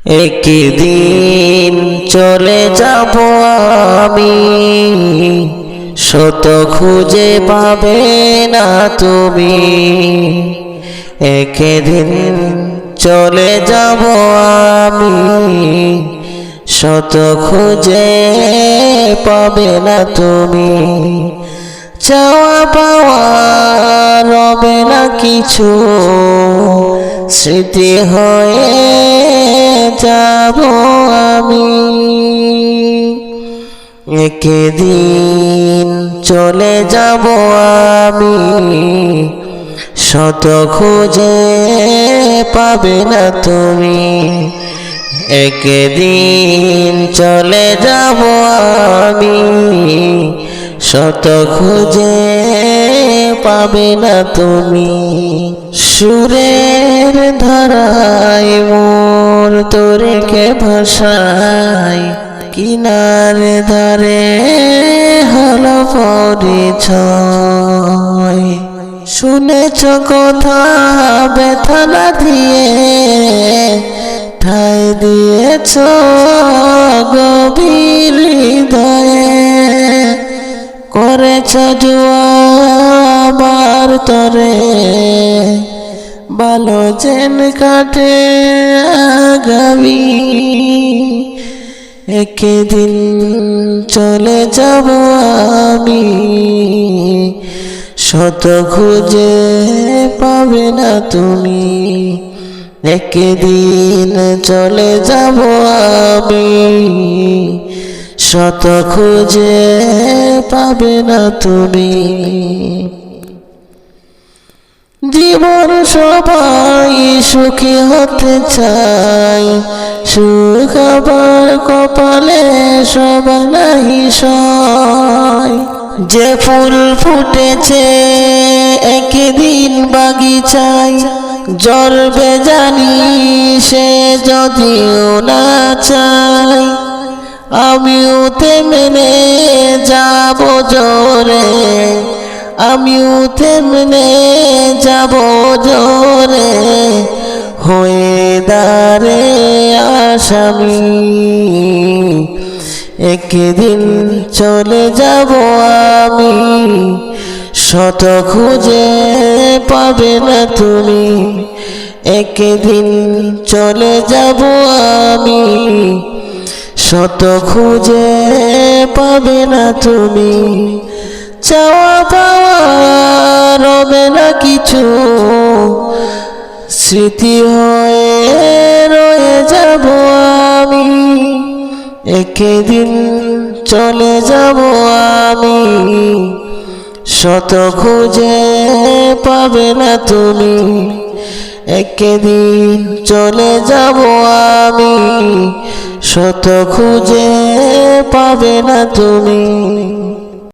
একদিন চলে যাব আমি, শত খুঁজে পাবে না তুমি। একদিন চলে যাব আমি, শত খুঁজে পাবে না তুমি। চাওয়া পাওয়া রবে না কিছু, স্মৃতি হয়ে যাব আমি। একদিন চলে যাব আমি, শত খুঁজে পাবে না তুমি। একদিন চলে যাব আমি, শত খুঁজে পাবে না তুমি। সুরের ধারায় মোর তোরেকে ভাষায়, কিনারে ধারে হলো পরিচয়। শুনেছ কথা ব্যথা না দিয়ে, ঠাই দিয়েছ গভীর হৃদয়ে। করেছ জুয়া আমার তরে, ভালো যেন কাটে আগামী। একদিন চলে যাব আমি, শত খুঁজে পাবে না তুমি। একদিন চলে যাব আমি, শত খুঁজে পাবে না তুমি। জীবন সবাই সুখী হতে চায়, সুখ আবার কপালে সবার নাহি সয়। যে ফুল ফুটেছে একদিন বাগিচায়, জ্বলবে জানি সে যদিও না চায়। আমিও তেমনে যাব জোরে, আমিও তেমনে যাব জোরে, হয়ে দাঁড়ে আসামি। একদিন চলে যাব আমি, শত খুঁজে পাবে না তুমি। একদিন চলে যাব আমি, শত খুঁজে পাবে না তুমি। চাওয়া পাওয়া রবে না কিছু, স্মৃতি হয়ে রয়ে যাব আমি। একদিন চলে যাব আমি, শত খুঁজে পাবে না তুমি। একদিন চলে যাব আমি, শত খুঁজে পাবে না তুমি।